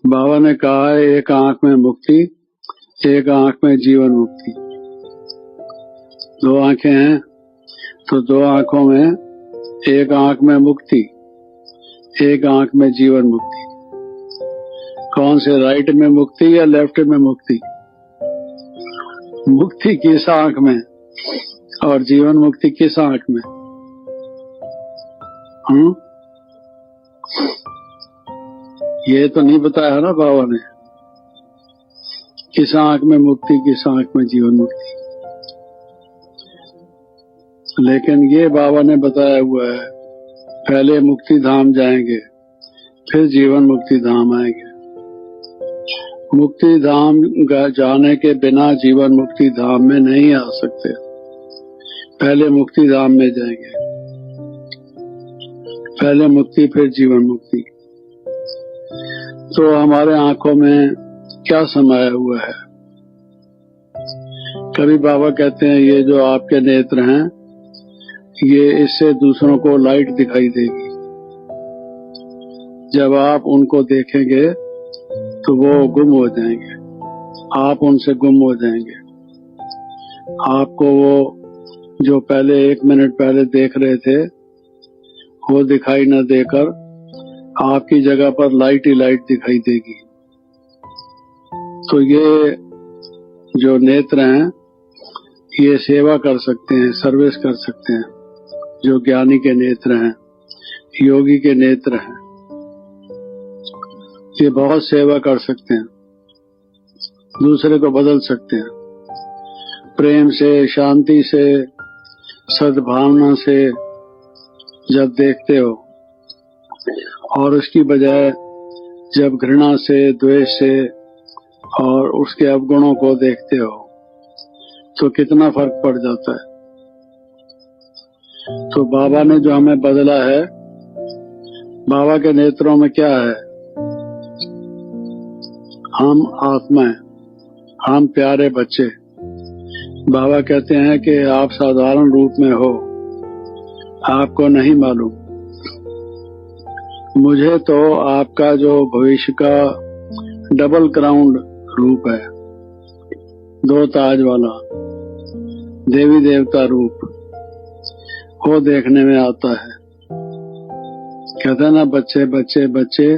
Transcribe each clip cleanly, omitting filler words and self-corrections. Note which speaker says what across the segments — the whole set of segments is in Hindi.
Speaker 1: बाबा ने कहा है एक आंख में मुक्ति, एक आंख में जीवन मुक्ति। दो आंखें हैं तो दो आंखों में, एक आंख में मुक्ति, एक आंख में जीवन मुक्ति। कौन से, राइट में मुक्ति या लेफ्ट में मुक्ति? मुक्ति किस आंख में और जीवन मुक्ति किस आंख में? ये तो नहीं बताया ना बाबा ने, किस आंख में मुक्ति, किस आंख में जीवन मुक्ति। लेकिन ये बाबा ने बताया हुआ है, पहले मुक्ति धाम जाएंगे फिर जीवन मुक्ति धाम आएंगे। मुक्ति धाम जाने के बिना जीवन मुक्ति धाम में नहीं आ सकते, पहले मुक्ति धाम में जाएंगे, पहले मुक्ति फिर जीवन मुक्ति। तो हमारे आंखों में क्या समाया हुआ है? कभी बाबा कहते हैं ये जो आपके नेत्र हैं, ये इससे दूसरों को लाइट दिखाई देगी। जब आप उनको देखेंगे तो वो गुम हो जाएंगे, आप उनसे गुम हो जाएंगे। आपको वो जो पहले 1 मिनट पहले देख रहे थे वो दिखाई न देकर आपकी जगह पर लाइट ही लाइट दिखाई देगी। तो ये जो नेत्र हैं ये सेवा कर सकते हैं, सर्विस कर सकते हैं। जो ज्ञानी के नेत्र हैं, योगी के नेत्र हैं, ये बहुत सेवा कर सकते हैं, दूसरे को बदल सकते हैं। प्रेम से, शांति से, सद्भावना से जब देखते हो और उसकी बजाय जब घृणा से, द्वेष से और उसके अवगुणों को देखते हो तो कितना फर्क पड़ जाता है। तो बाबा ने जो हमें बदला है, बाबा के नेत्रों में क्या है? हम आत्मा हैं, हम प्यारे बच्चे। बाबा कहते हैं कि आप साधारण रूप में हो, आपको नहीं मालूम। मुझे तो आपका जो भविष्य का डबल क्राउन रूप है, 2 ताज वाला देवी देवता रूप, वो देखने में आता है। कहते हैं ना, बच्चे बच्चे बच्चे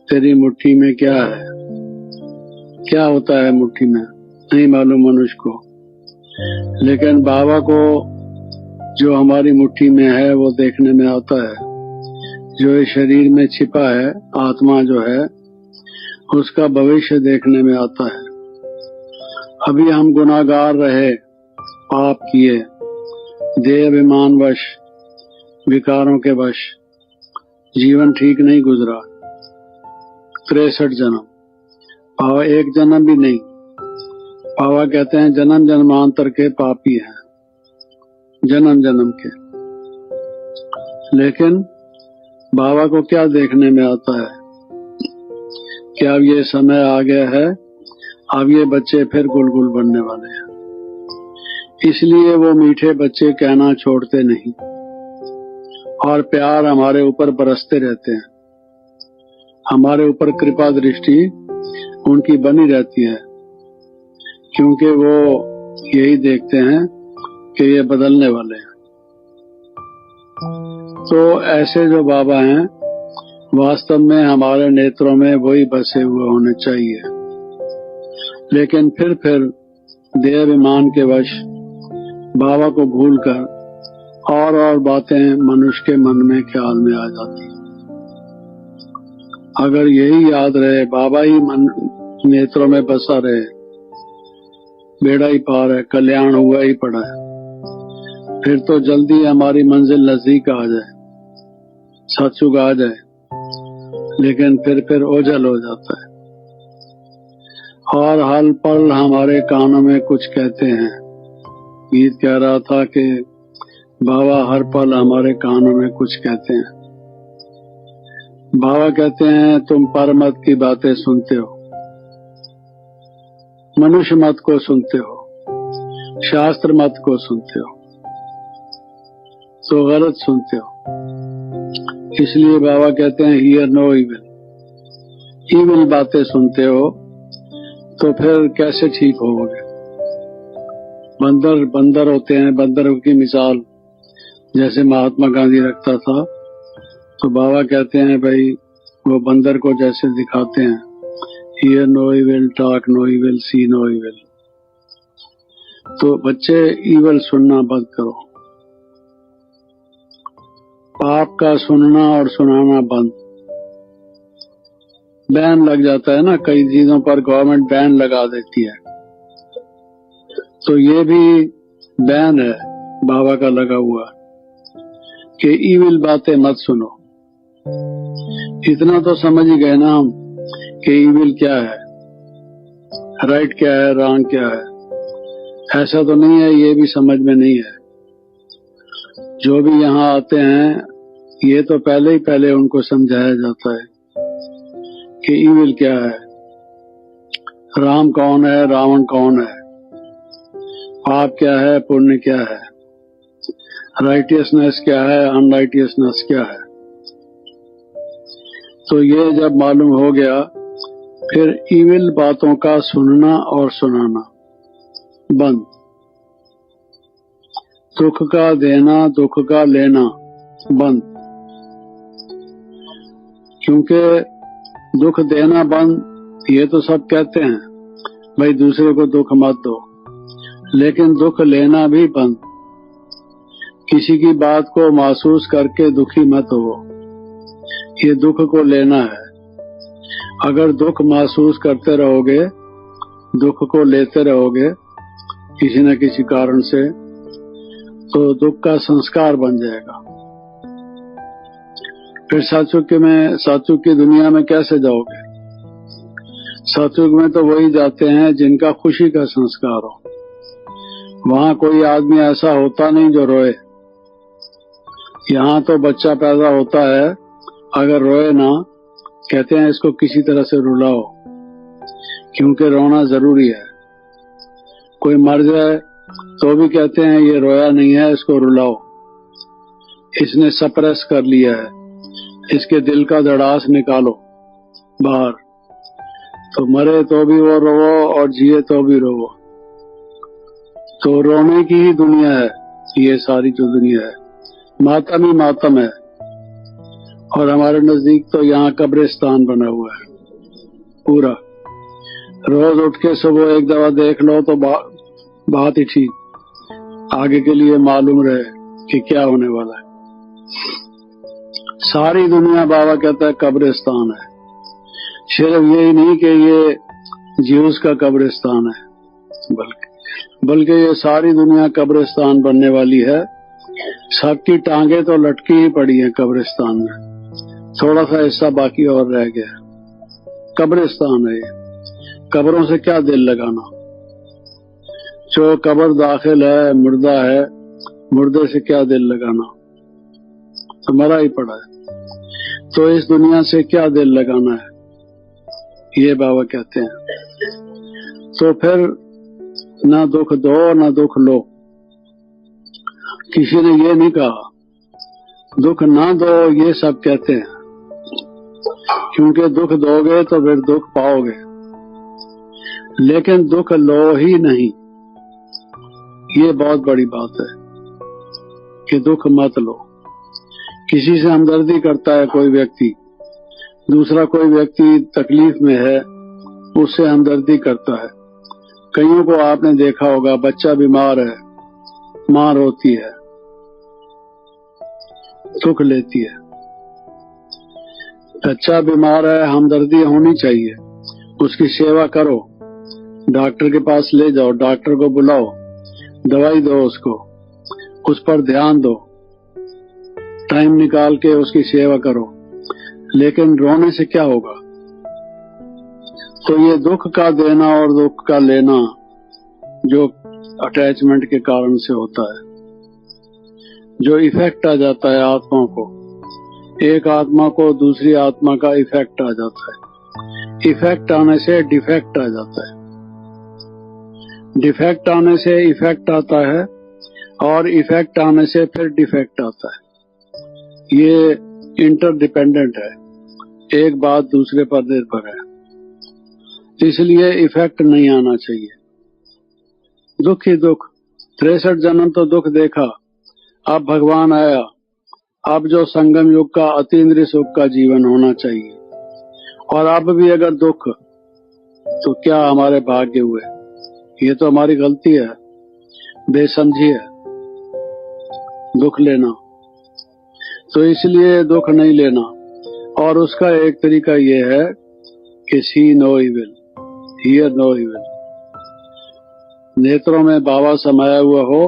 Speaker 1: तेरी मुट्ठी में क्या है? क्या होता है मुट्ठी में नहीं मालूम मनुष्य को, लेकिन बाबा को जो हमारी मुट्ठी में है वो देखने में आता है। जो इस शरीर में छिपा है, आत्मा जो है, उसका भविष्य देखने में आता है। अभी हम गुनाहगार रहे, पाप किए, देह अभिमान वश, विकारों के वश, जीवन ठीक नहीं गुजरा। 63 जन्म, पावा 1 जन्म भी नहीं। पावा कहते हैं जन्म जन्मांतर के पापी हैं, जन्म जन्म के। लेकिन बाबा को क्या देखने में आता है कि अब ये समय आ गया है, अब ये बच्चे फिर गुलगुल बनने वाले हैं। इसलिए वो मीठे बच्चे कहना छोड़ते नहीं और प्यार हमारे ऊपर बरसते रहते हैं। हमारे ऊपर कृपा दृष्टि उनकी बनी रहती है, क्योंकि वो यही देखते हैं कि ये बदलने वाले हैं। तो ऐसे जो बाबा हैं, वास्तव में हमारे नेत्रों में वही बसे हुए होने चाहिए। लेकिन फिर देह अभिमान के वश बाबा को भूलकर और बातें मनुष्य के मन में, ख्याल में आ जाती हैं। अगर यही याद रहे, बाबा ही मन नेत्रों में बसा रहे, बेड़ा ही पार है, कल्याण हुआ ही पड़ा है। फिर तो जल्दी हमारी मंजिल नजदीक आ जाए, सत्सुग आ जाए। लेकिन फिर ओझल हो जाता है और हर पल हमारे कानों में कुछ कहते हैं। गीत कह रहा था कि बाबा हर पल हमारे कानों में कुछ कहते हैं। बाबा कहते हैं तुम परमत की बातें सुनते हो, मनुष्य मत को सुनते हो, शास्त्र मत को सुनते हो, तो गलत सुनते हो। इसलिए बाबा कहते हैं हियर नो इविल, ईविल बातें सुनते हो तो फिर कैसे ठीक होगे। बंदर बंदर होते हैं, बंदरों की मिसाल जैसे महात्मा गांधी रखता था, तो बाबा कहते हैं भाई वो बंदर को जैसे दिखाते हैं, hear no evil, talk no evil, see no evil. तो बच्चे ईविल सुनना बंद करो, पाप का सुनना और सुनाना बंद। बैन लग जाता है ना, कई चीजों पर गवर्नमेंट बैन लगा देती है, तो ये भी बैन है बाबा का लगा हुआ कि ईविल बातें मत सुनो। इतना तो समझ ही गए ना हम कि ईविल क्या है, राइट क्या है, रॉन्ग क्या है। ऐसा तो नहीं है, ये भी समझ में नहीं है। जो भी यहाँ आते हैं ये तो पहले उनको समझाया जाता है कि ईविल क्या है, राम कौन है, रावण कौन है, पाप क्या है, पुण्य क्या है, राइटियसनेस क्या है, अनराइटियसनेस क्या है। तो ये जब मालूम हो गया, फिर ईविल बातों का सुनना और सुनाना बंद। दुख का देना, दुख का लेना बंद। क्योंकि दुख देना बंद, ये तो सब कहते हैं भाई दूसरे को दुख मत दो, लेकिन दुख लेना भी बंद। किसी की बात को महसूस करके दुखी मत हो, ये दुख को लेना है। अगर दुख महसूस करते रहोगे, दुख को लेते रहोगे किसी न किसी कारण से, तो दुख का संस्कार बन जाएगा। फिर सतयुग की दुनिया में कैसे जाओगे। सतयुग में तो वही जाते हैं जिनका खुशी का संस्कार हो। वहाँ कोई आदमी ऐसा होता नहीं जो रोए। यहाँ तो बच्चा पैदा होता है, अगर रोए ना, कहते हैं इसको किसी तरह से रुलाओ, क्योंकि रोना जरूरी है। कोई मर जाए तो भी कहते हैं ये रोया नहीं है, इसको रुलाओ, इसने सप्रेस कर लिया है, इसके दिल का धड़ास निकालो बाहर। तो मरे तो भी वो रोवो और जिए तो भी रोवो। तो रोने की ही दुनिया है ये सारी जो दुनिया है, मातम ही मातम है। और हमारे नजदीक तो यहाँ कब्रिस्तान बना हुआ है पूरा। रोज उठ के सुबह एक दफा देख लो तो बात ही ठीक, आगे के लिए मालूम रहे कि क्या होने वाला है। सारी दुनिया बाबा कहता है कब्रिस्तान है। सिर्फ यही नहीं कि ये ज्यूस का कब्रिस्तान है, बल्कि ये सारी दुनिया कब्रिस्तान बनने वाली है। सबकी टांगे तो लटकी ही पड़ी है कब्रिस्तान में, थोड़ा सा हिस्सा बाकी और रह गया। कब्रिस्तान है ये। कब्रों से क्या दिल लगाना। जो कब्र दाखिल है, मुर्दा है, मुर्दे से क्या दिल लगाना, तो मरा ही पड़ा है। तो इस दुनिया से क्या दिल लगाना है, ये बाबा कहते हैं। तो फिर ना दुख दो ना दुख लो। किसी ने ये नहीं कहा दुख ना दो, ये सब कहते हैं, क्योंकि दुख दोगे तो फिर दुख पाओगे। लेकिन दुख लो ही नहीं, ये बहुत बड़ी बात है कि दुख मत लो। किसी से हमदर्दी करता है कोई व्यक्ति, दूसरा कोई व्यक्ति तकलीफ में है, उससे हमदर्दी करता है। कईयों को आपने देखा होगा, बच्चा बीमार है, माँ रोती है, दुख लेती है। बच्चा बीमार है, हमदर्दी होनी चाहिए, उसकी सेवा करो, डॉक्टर के पास ले जाओ, डॉक्टर को बुलाओ, दवाई दो उसको, उस पर ध्यान दो, टाइम निकाल के उसकी सेवा करो। लेकिन रोने से क्या होगा। तो ये दुख का देना और दुख का लेना जो अटैचमेंट के कारण से होता है, जो इफेक्ट आ जाता है आत्मा को, एक आत्मा को दूसरी आत्मा का इफेक्ट आ जाता है। इफेक्ट आने से डिफेक्ट आ जाता है, डिफेक्ट आने से इफेक्ट आता है, और इफेक्ट आने से फिर डिफेक्ट आता है। ये इंटरडिपेंडेंट है, एक बात दूसरे पर निर्भर है, इसलिए इफेक्ट नहीं आना चाहिए। दुख ही दुख, 63 जन्म तो दुख देखा, अब भगवान आया, अब जो संगम युग का अतीन्द्रिय सुख का जीवन होना चाहिए। और अब भी अगर दुख, तो क्या हमारे भाग्य हुए? ये तो हमारी गलती है, बेसमझी है दुख लेना। तो इसलिए दुख नहीं लेना। और उसका एक तरीका ये है कि see no evil, hear no evil. नेत्रों में बाबा समाया हुआ हो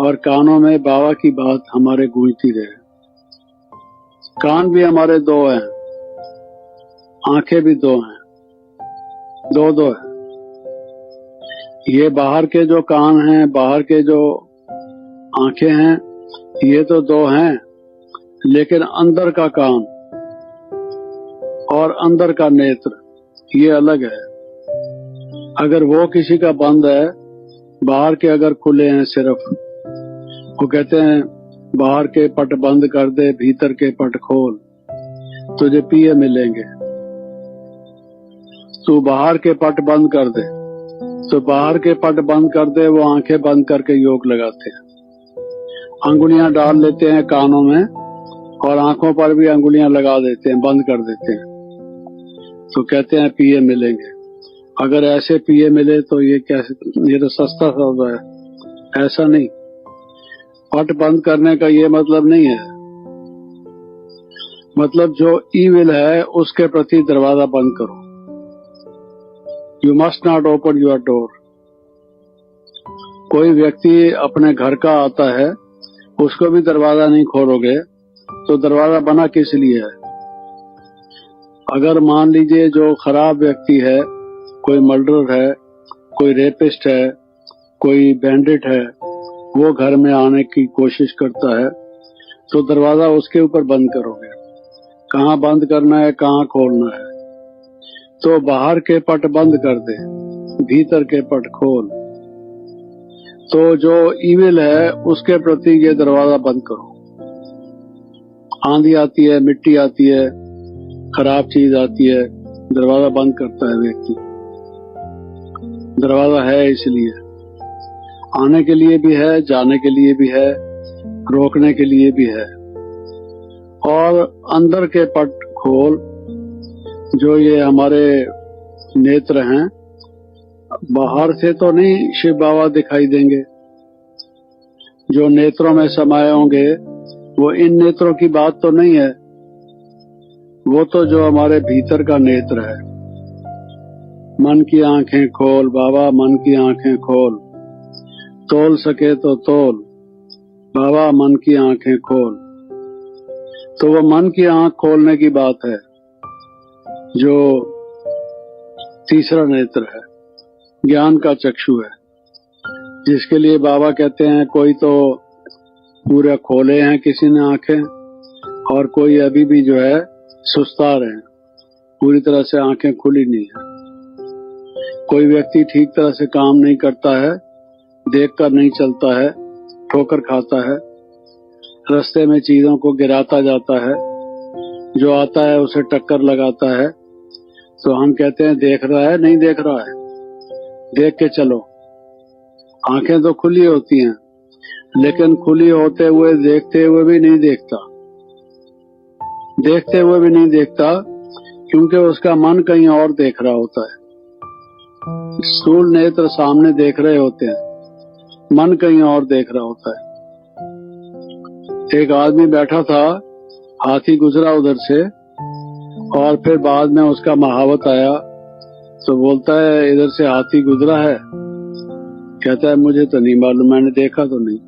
Speaker 1: और कानों में बाबा की बात हमारे गूंजती रहे। कान भी हमारे दो हैं, आंखें भी दो हैं, दो दो हैं। ये बाहर के जो कान हैं, बाहर के जो आंखें हैं, ये तो दो हैं, लेकिन अंदर का कान और अंदर का नेत्र ये अलग है। अगर वो किसी का बंद है, बाहर के अगर खुले हैं सिर्फ, वो कहते हैं बाहर के पट बंद कर दे, भीतर के पट खोल, तुझे पिए मिलेंगे। तू बाहर के पट बंद कर दे, तो बाहर के पट बंद कर दे, वो आंखें बंद करके योग लगाते हैं, अंगुलियां डाल लेते हैं कानों में और आंखों पर भी अंगुलियां लगा देते हैं, बंद कर देते हैं, तो कहते हैं पिए मिलेंगे। अगर ऐसे पिए मिले तो ये कैसे? ये तो सस्ता सौदा है। ऐसा नहीं, पट बंद करने का ये मतलब नहीं है। मतलब जो ईविल है उसके प्रति दरवाजा बंद करो। You must not open your door. कोई व्यक्ति अपने घर का आता है, उसको भी दरवाजा नहीं खोलोगे तो दरवाजा बना किस लिए है? अगर मान लीजिए जो खराब व्यक्ति है, कोई मर्डरर है, कोई रेपिस्ट है, कोई बैंडिट है, वो घर में आने की कोशिश करता है, तो दरवाजा उसके ऊपर बंद करोगे। कहाँ बंद करना है, कहाँ खोलना है? तो बाहर के पट बंद कर दे, भीतर के पट खोल। तो जो ईविल है उसके प्रति ये दरवाजा बंद करो। आंधी आती है, मिट्टी आती है, खराब चीज आती है, दरवाजा बंद करता है व्यक्ति। दरवाजा है इसलिए, आने के लिए भी है, जाने के लिए भी है, रोकने के लिए भी है। और अंदर के पट खोल, जो ये हमारे नेत्र हैं, बाहर से तो नहीं शिव बाबा दिखाई देंगे। जो नेत्रों में समाये होंगे वो इन नेत्रों की बात तो नहीं है, वो तो जो हमारे भीतर का नेत्र है। मन की आंखें खोल बाबा, मन की आंखें खोल, तोल सके तो तोल बाबा, मन की आंखें खोल। तो वो मन की आंख खोलने की बात है, जो तीसरा नेत्र है, ज्ञान का चक्षु है, जिसके लिए बाबा कहते हैं कोई तो पूरा खोले हैं किसी ने आंखें, और कोई अभी भी जो है सुस्ता रहे हैं, पूरी तरह से आंखें खुली नहीं है। कोई व्यक्ति ठीक तरह से काम नहीं करता है, देखकर नहीं चलता है, ठोकर खाता है, रास्ते में चीजों को गिराता जाता है, जो आता है उसे टक्कर लगाता है, तो हम कहते हैं देख रहा है, नहीं देख रहा है, देख के चलो। आंखें तो खुली होती हैं, लेकिन खुली होते हुए देखते हुए भी नहीं देखता, देखते हुए भी नहीं देखता, क्योंकि उसका मन कहीं और देख रहा होता है। स्थूल नेत्र सामने देख रहे होते हैं, मन कहीं और देख रहा होता है। एक आदमी बैठा था, हाथी गुजरा उधर से, और फिर बाद में उसका महावत आया, तो बोलता है इधर से हाथी गुजरा है? कहता है मुझे तो नहीं मालूम, मैंने देखा तो नहीं।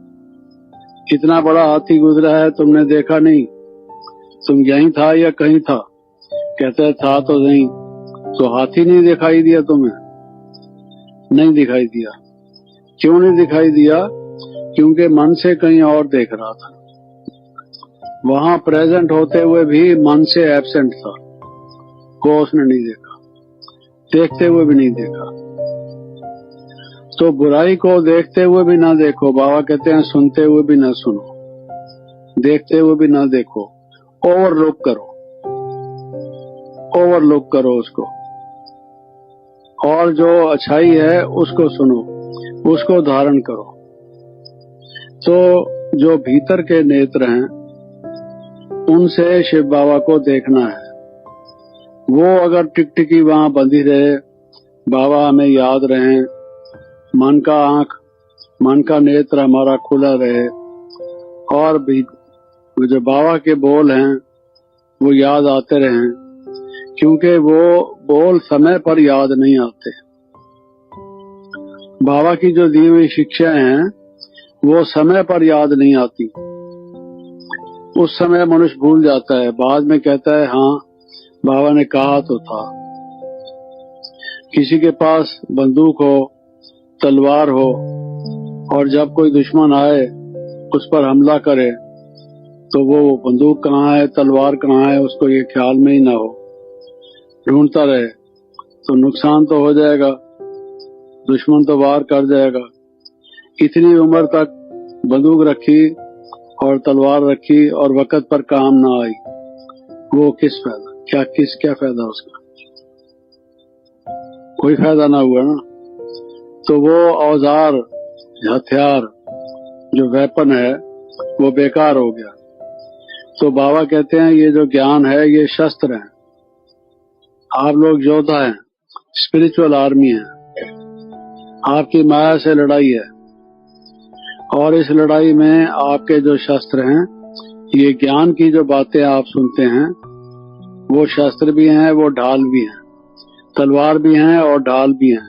Speaker 1: इतना बड़ा हाथी गुजरा है, तुमने देखा नहीं? तुम यहीं था या कहीं था? कहता है था तो नहीं। तो हाथी नहीं दिखाई दिया तुम्हें? नहीं दिखाई दिया। क्यों नहीं दिखाई दिया? क्योंकि मन से कहीं और देख रहा था। वहां प्रेजेंट होते हुए भी मन से एब्सेंट था, वो उसने नहीं देखा, देखते हुए भी नहीं देखा। तो बुराई को देखते हुए भी ना देखो, बाबा कहते हैं सुनते हुए भी ना सुनो, देखते हुए भी ना देखो, ओवरलुक करो। ओवरलुक करो उसको, और जो अच्छाई है उसको सुनो, उसको धारण करो। तो जो भीतर के नेत्र हैं उनसे शिव बाबा को देखना है। वो अगर टिकटिकी वहां बंधी रहे, बाबा हमें याद रहे, मन का आंख, मन का नेत्र हमारा खुला रहे, और भी जो बाबा के बोल हैं वो याद आते रहें, क्योंकि वो बोल समय पर याद नहीं आते। बाबा की जो दी हुई शिक्षाएं हैं वो समय पर याद नहीं आती। उस समय मनुष्य भूल जाता है, बाद में कहता है हाँ बाबा ने कहा तो था। किसी के पास बंदूक हो, तलवार हो, और जब कोई दुश्मन आए उस पर हमला करे तो वो बंदूक कहाँ है, तलवार कहाँ है, उसको ये ख्याल में ही ना हो, ढूंढता रहे, तो नुकसान तो हो जाएगा, दुश्मन तो वार कर जाएगा। इतनी उम्र तक बंदूक रखी और तलवार रखी और वक़्त पर काम ना आई, वो किस फायदा, क्या फायदा उसका? कोई फायदा ना हुआ ना। तो वो औजार, हथियार, जो वेपन है वो बेकार हो गया। तो बाबा कहते हैं ये जो ज्ञान है ये शस्त्र है। आप लोग योद्धा हैं, स्पिरिचुअल आर्मी है, आपकी माया से लड़ाई है, और इस लड़ाई में आपके जो शस्त्र हैं, ये ज्ञान की जो बातें आप सुनते हैं वो शस्त्र भी हैं, वो ढाल भी हैं, तलवार भी हैं और ढाल भी हैं।